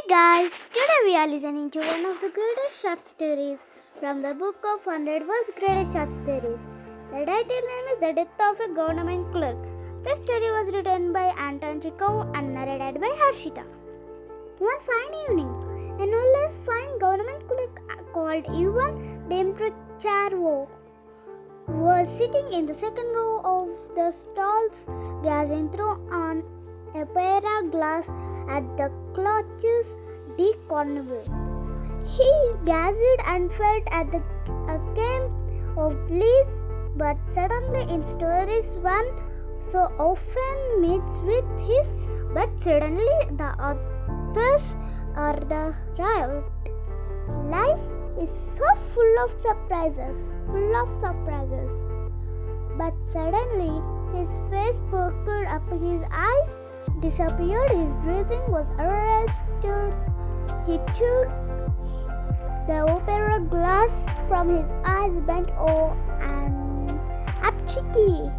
Guys, today we are listening to one of the greatest short stories from the book of 100 World's Greatest Short Stories. The title name is The Death of a Government Clerk. This story was written by Anton Chekhov and narrated by Harshita. One fine evening, a no less fine government clerk called Ivan Dmytryevich was sitting in the second row of the stalls, gazing through an opera glass at the Cloches de Carnival. He gazed and felt at a game of bliss, but suddenly in stories one so often meets with his, but suddenly the others are the riot. Life is so full of surprises. But suddenly his face perked up, his eyes disappeared, his breathing was arrested. He took the opera glass from his eyes, bent over and apchiki.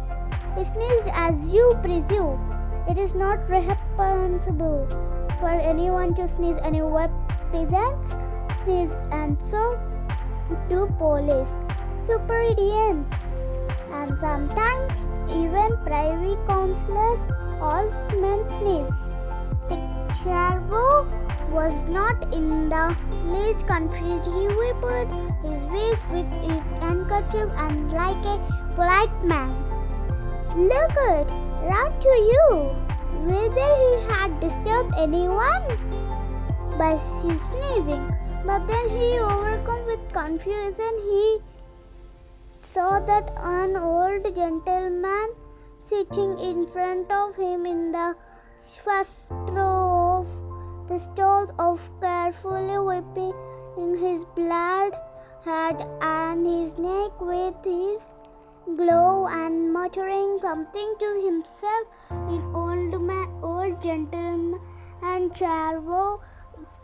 He sneezed, as you presume. It is not reprehensible for anyone to sneeze anywhere. Peasants sneeze, and so do police, superintendents, and sometimes even privy councillors. All men sneeze. Chittikalakar was not in the least confused. He wiped his whiff with his handkerchief and like a polite man looked round to you whether he had disturbed anyone by his sneezing. But then he, overcome with confusion, he saw that an old gentleman sitting in front of him in the first row of the stalls, carefully wiping his blood head and his neck with his glove and muttering something to himself in old gentleman. And Charvo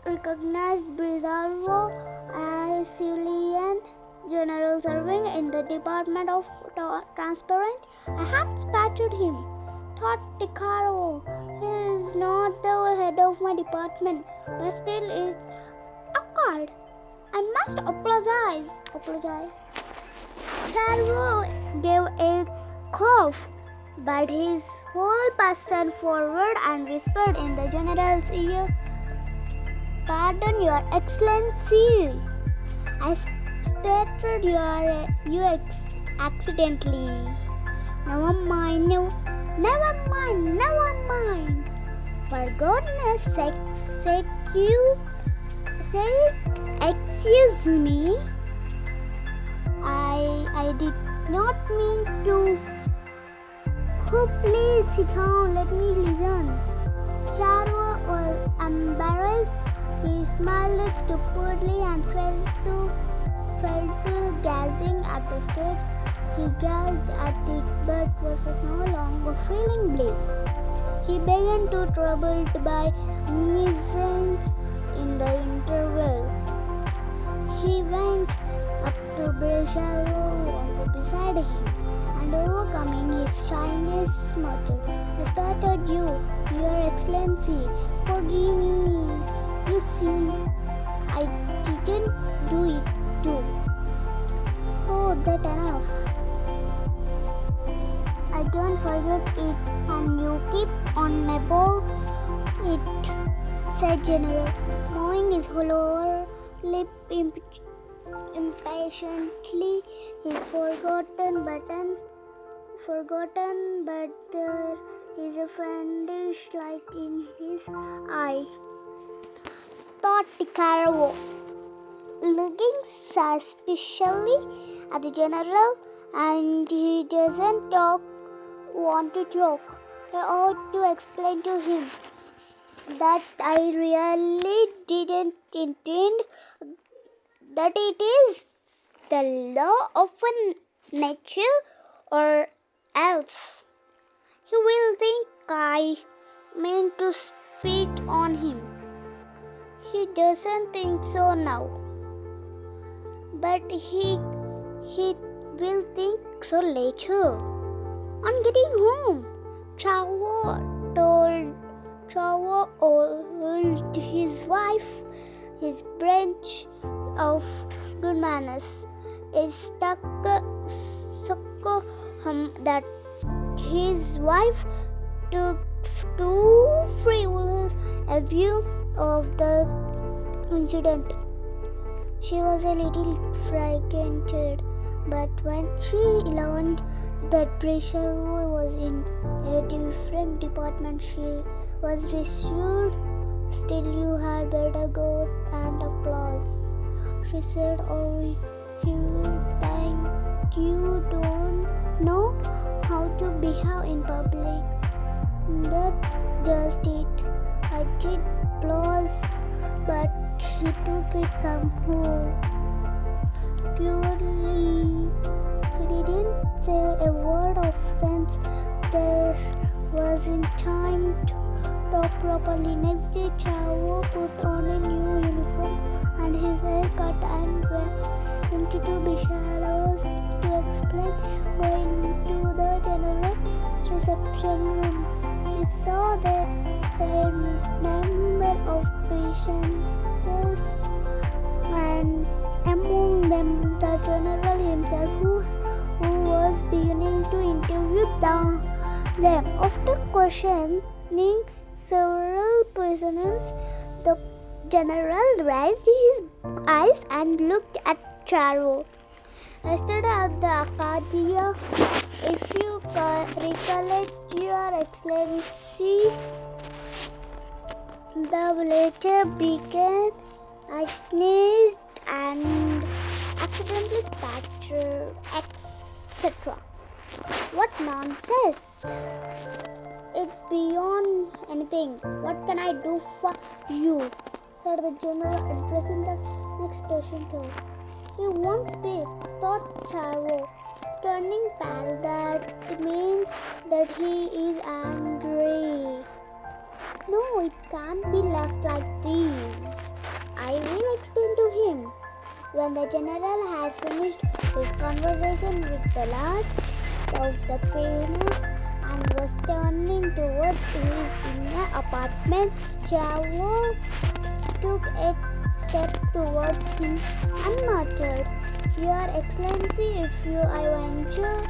recognized Brizarvo as civilian general serving in the Department of Transparent. I have spattered him, thought Ticaro. He is not the head of my department, but still it's occurred. I must apologize. Charvo gave a cough, but his whole person forward and whispered in the general's ear, "Pardon, Your Excellency. I spattered you accidentally. Never mind. For goodness sake, you said, excuse me. I did not mean to. Oh, please sit down. Let me listen." Charvo was embarrassed. He smiled stupidly and fell to gazing at the stage. He gazed at it but was no longer feeling bliss. He began to be troubled by nuisance in the interval. He went up to Brishalvo beside him and, overcoming his shyness, muttered, "I spattered you, Your Excellency. Forgive me. You see, I didn't do it too." "Oh, that's enough. I don't forget it, and you keep on about it," said General, moving his lower lip impatiently. He forgotten, but there is a fiendish light in his eye, thought Ticaro, looking suspiciously at the general. "And he doesn't want to joke. I ought to explain to him that I really didn't intend, that it is the law of nature, or else he will think I meant to spit on him. He doesn't think so now, but he will think so later. On getting home, Chavo told his his wife, his branch of good manners, is stuck that his wife took too frivolous a view of the incident. She was a little frightened, but when she learned that Priscilla was in a different department, she was reassured. Still, you had better go and applause, she said. Oh, you think you don't know how to behave in public? That's just it. I did applause, but he took it somehow purely. He didn't say a word of sense. There wasn't time to talk properly. Next day, Chavo put on a new uniform and his hair cut and went into Bishalos to explain. Going to the general reception room, he saw there a number of patients, and among them the general himself, who was beginning to interview them. After questioning several prisoners, the general raised his eyes and looked at Charo. Yesterday at the Acadia, if you recollect, Your Excellency, the letter began. I sneezed and accidentally spattered, etc. What nonsense! It's beyond anything. What can I do for you? Said the general, addressing the next patient. He won't speak, thought Charo, turning pale. That means that he is angry. No, it can't be left like this. I will explain to him. When the general had finished his conversation with the last of the prisoners and was turning towards his inner apartments, Chavo took a step towards him and muttered, Your Excellency, if I venture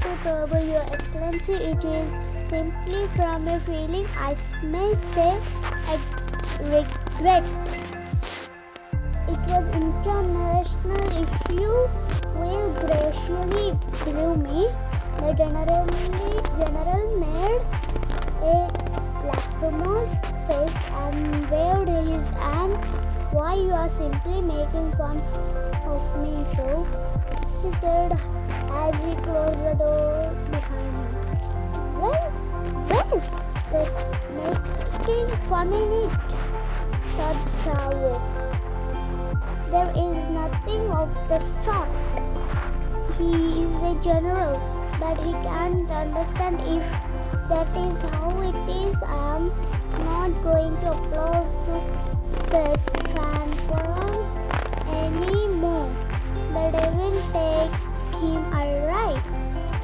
to trouble Your Excellency, it is simply from a feeling, I may say, a regret. It was international, if you will graciously believe me. The general made a lachrymose face and waved his hand. Why, you are simply making fun of me, so, he said as he closed the door behind him. Well, there's making fun in it, thought Chavo. There is nothing of the sort. He is a general, but he can't understand if that is how it is. I am not going to applause to that fanfare anymore. The devil take him, I'll write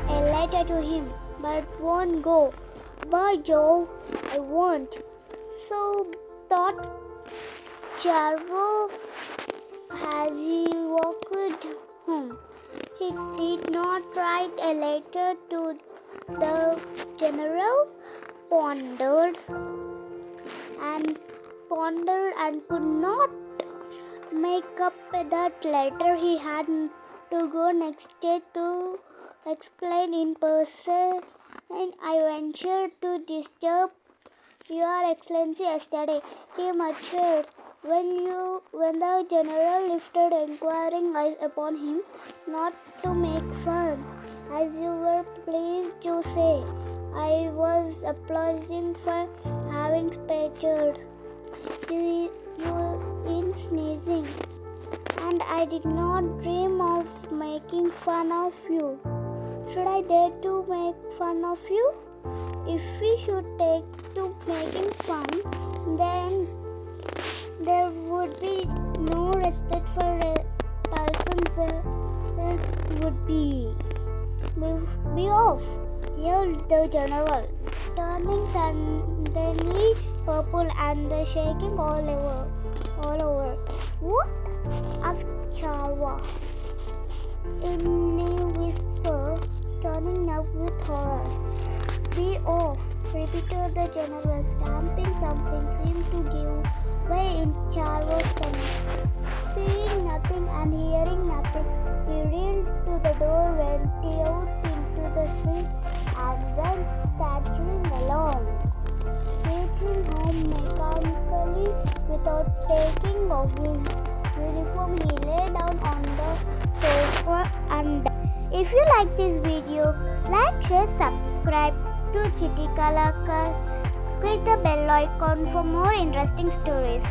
a letter to him, but won't go. By Jove, I won't. So thought Chavo as he walked home. He did not write a letter to the general, pondered and could not make up that letter. He had to go next day to explain in person, and I ventured to disturb Your Excellency yesterday, he muttered. When the general lifted inquiring eyes upon him, not to make fun, as you were pleased to say, I was applauding for having spattered you in sneezing, and I did not dream of making fun of you. Should I dare to make fun of you? If we should take to making fun, then there would be no respect for a person. There would be off, yelled the general, turning suddenly purple and the shaking all over. What? Asked Charwa in a whisper, turning up with horror. Be off, repeated the general, stamping. Something seemed to give way in Charwa's stomach. Seeing nothing and hearing nothing, he reeled to the door, went out into the street, and went staggering along. Reaching home mechanically without taking off his uniform, he lay down on the sofa and died. If you like this video, like, share, subscribe to Chittikalakar. Click the bell icon for more interesting stories.